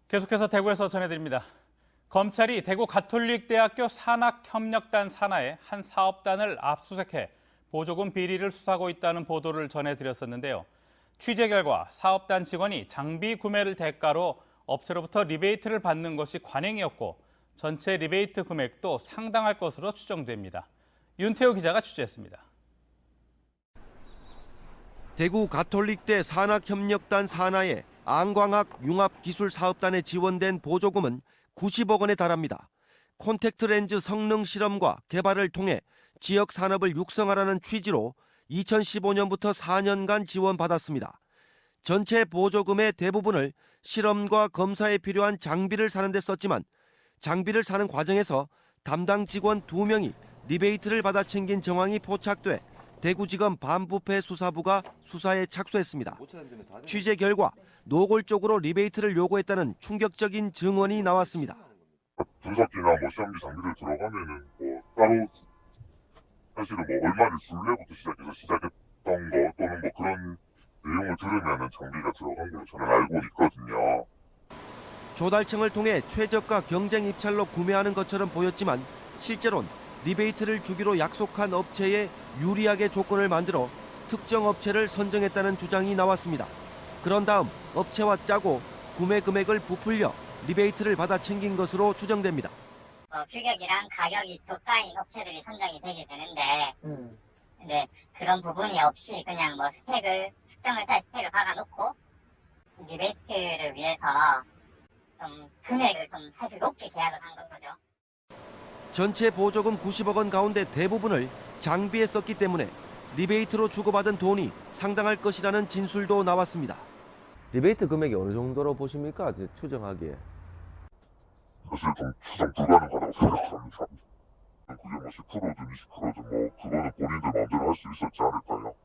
계속해서 대구에서 전해드립니다. 검찰이 대구 가톨릭대학교 산학협력단 산하의 한 사업단을 압수수색해 보조금 비리를 수사하고 있다는 보도를 전해드렸었는데요. 취재 결과 사업단 직원이 장비 구매를 대가로 업체로부터 리베이트를 받는 것이 관행이었고 전체 리베이트 금액도 상당할 것으로 추정됩니다. 윤태호 기자가 취재했습니다. 대구 가톨릭대 산학협력단 산하의 안광학 융합기술사업단에 지원된 보조금은 90억 원에 달합니다. 콘택트 렌즈 성능 실험과 개발을 통해 지역 산업을 육성하라는 취지로 2015년부터 4년간 지원받았습니다. 전체 보조금의 대부분을 실험과 검사에 필요한 장비를 사는 데 썼지만 장비를 사는 과정에서 담당 직원 2명이 리베이트를 받아 챙긴 정황이 포착돼 대구지검 반부패 수사부가 수사에 착수했습니다. 취재 결과 노골적으로 리베이트를 요구했다는 충격적인 증언이 나왔습니다. 분석기나 시험지 장비를 들어가면은 따로 사실은 얼마를 줄래부터 시작했던 거 또는 그런 내용을 들으면은 장비가 들어간 걸로 저는 알고 있거든요. 조달청을 통해 최저가 경쟁 입찰로 구매하는 것처럼 보였지만 실제로는 리베이트를 주기로 약속한 업체에 유리하게 조건을 만들어 특정 업체를 선정했다는 주장이 나왔습니다. 그런 다음 업체와 짜고 구매 금액을 부풀려 리베이트를 받아 챙긴 것으로 추정됩니다. 규격이랑 가격이 저가인 업체들이 선정이 되게 되는데 근데 그런 부분이 없이 그냥 특정 회사의 스펙을 박아놓고 리베이트를 위해서 좀 금액을 좀 사실 높게 계약을 한 거죠. 전체 보조금 90억 원 가운데 대부분을 장비에 썼기 때문에 리베이트로 주고받은 돈이 상당할 것이라는 진술도 나왔습니다. 리베이트 금액이 어느 정도로 보십니까? 추정하기에. 사실 좀 추정 불가능하다고 생각합니다. 그게 10%든 20%든 그거는 본인들 마음대로 할 수 있었지 않을까요?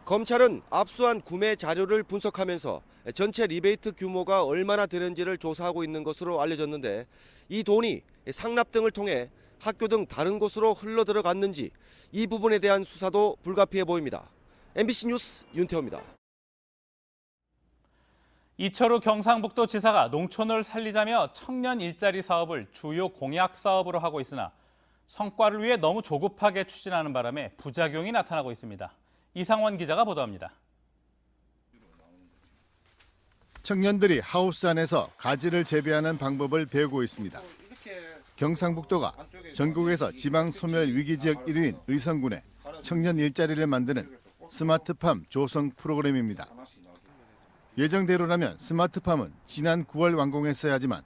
검찰은 압수한 구매 자료를 분석하면서 전체 리베이트 규모가 얼마나 되는지를 조사하고 있는 것으로 알려졌는데 이 돈이 상납 등을 통해 학교 등 다른 곳으로 흘러들어갔는지 이 부분에 대한 수사도 불가피해 보입니다. MBC 뉴스 윤태호입니다. 이철우 경상북도 지사가 농촌을 살리자며 청년 일자리 사업을 주요 공약 사업으로 하고 있으나 성과를 위해 너무 조급하게 추진하는 바람에 부작용이 나타나고 있습니다. 이상원 기자가 보도합니다. 청년들이 하우스 안에서 가지를 재배하는 방법을 배우고 있습니다. 경상북도가 전국에서 지방 소멸 위기 지역 1위인 의성군에 청년 일자리를 만드는 스마트팜 조성 프로그램입니다. 예정대로라면 스마트팜은 지난 9월 완공했어야 하지만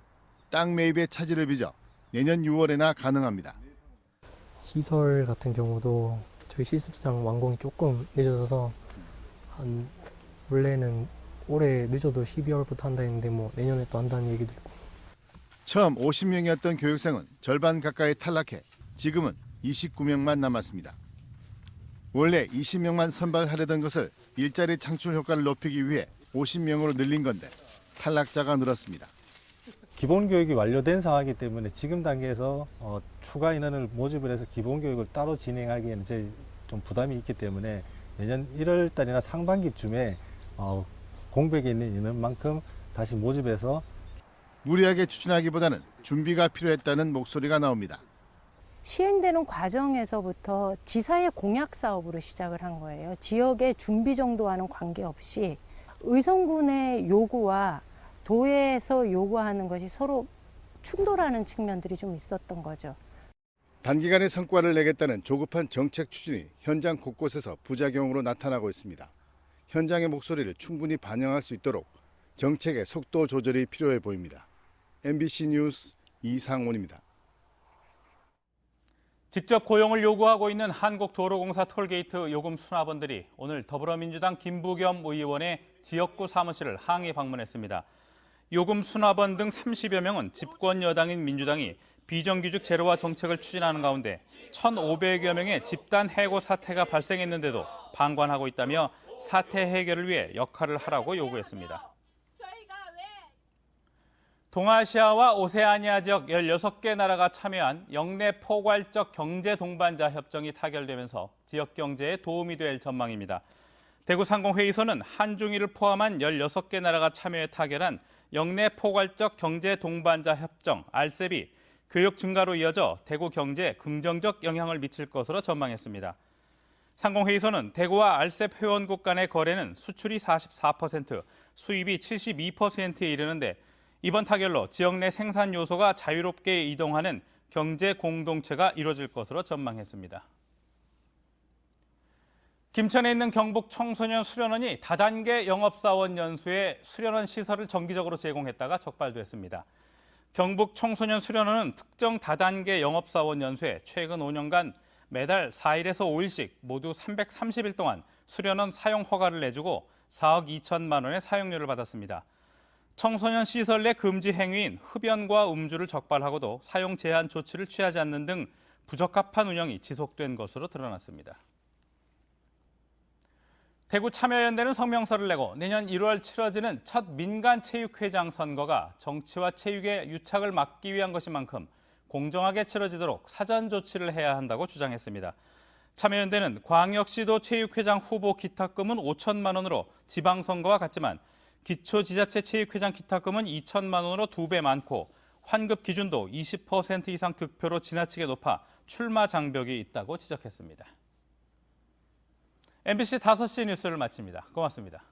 땅 매입의 차질을 빚어 내년 6월에나 가능합니다. 시설 같은 경우도 저희 실습장 완공이 조금 늦어져서 원래는 올해 늦어도 12월부터 한다 했는데 내년에 또 한다는 얘기도 있고. 처음 50명이었던 교육생은 절반 가까이 탈락해 지금은 29명만 남았습니다. 원래 20명만 선발하려던 것을 일자리 창출 효과를 높이기 위해 50명으로 늘린 건데 탈락자가 늘었습니다. 기본 교육이 완료된 상황이기 때문에 지금 단계에서 추가 인원을 모집을 해서 기본 교육을 따로 진행하기에는 좀 부담이 있기 때문에 내년 1월 달이나 상반기쯤에 공백에 있는 인원만큼 다시 모집해서 무리하게 추진하기보다는 준비가 필요했다는 목소리가 나옵니다. 시행되는 과정에서부터 지사의 공약 사업으로 시작을 한 거예요. 지역의 준비 정도와는 관계없이 의성군의 요구와 도에서 요구하는 것이 서로 충돌하는 측면들이 좀 있었던 거죠. 단기간에 성과를 내겠다는 조급한 정책 추진이 현장 곳곳에서 부작용으로 나타나고 있습니다. 현장의 목소리를 충분히 반영할 수 있도록 정책의 속도 조절이 필요해 보입니다. MBC 뉴스 이상원입니다. 직접 고용을 요구하고 있는 한국도로공사 톨게이트 요금 수납원들이 오늘 더불어민주당 김부겸 의원의 지역구 사무실을 항의 방문했습니다. 요금 수납원 등 30여 명은 집권 여당인 민주당이 비정규직 제로화 정책을 추진하는 가운데 1,500여 명의 집단 해고 사태가 발생했는데도 방관하고 있다며 사태 해결을 위해 역할을 하라고 요구했습니다. 동아시아와 오세아니아 지역 16개 나라가 참여한 영내 포괄적 경제 동반자 협정이 타결되면서 지역 경제에 도움이 될 전망입니다. 대구 상공회의소는 한중일을 포함한 16개 나라가 참여해 타결한 영내 포괄적 경제 동반자 협정 RCEP이 교역 증가로 이어져 대구 경제에 긍정적 영향을 미칠 것으로 전망했습니다. 상공회의소는 대구와 RCEP 회원국 간의 거래는 수출이 44%, 수입이 72%에 이르는데 이번 타결로 지역 내 생산 요소가 자유롭게 이동하는 경제 공동체가 이뤄질 것으로 전망했습니다. 김천에 있는 경북 청소년 수련원이 다단계 영업사원 연수에 수련원 시설을 정기적으로 제공했다가 적발됐습니다. 경북 청소년 수련원은 특정 다단계 영업사원 연수에 최근 5년간 매달 4일에서 5일씩 모두 330일 동안 수련원 사용 허가를 내주고 4억 2천만 원의 사용료를 받았습니다. 청소년 시설 내 금지 행위인 흡연과 음주를 적발하고도 사용 제한 조치를 취하지 않는 등 부적합한 운영이 지속된 것으로 드러났습니다. 대구 참여연대는 성명서를 내고 내년 1월 치러지는 첫 민간체육회장 선거가 정치와 체육의 유착을 막기 위한 것인 만큼 공정하게 치러지도록 사전 조치를 해야 한다고 주장했습니다. 참여연대는 광역시도 체육회장 후보 기탁금은 5천만 원으로 지방선거와 같지만 기초지자체 체육회장 기탁금은 2천만 원으로 2배 많고 환급 기준도 20% 이상 득표로 지나치게 높아 출마 장벽이 있다고 지적했습니다. MBC 5시 뉴스를 마칩니다. 고맙습니다.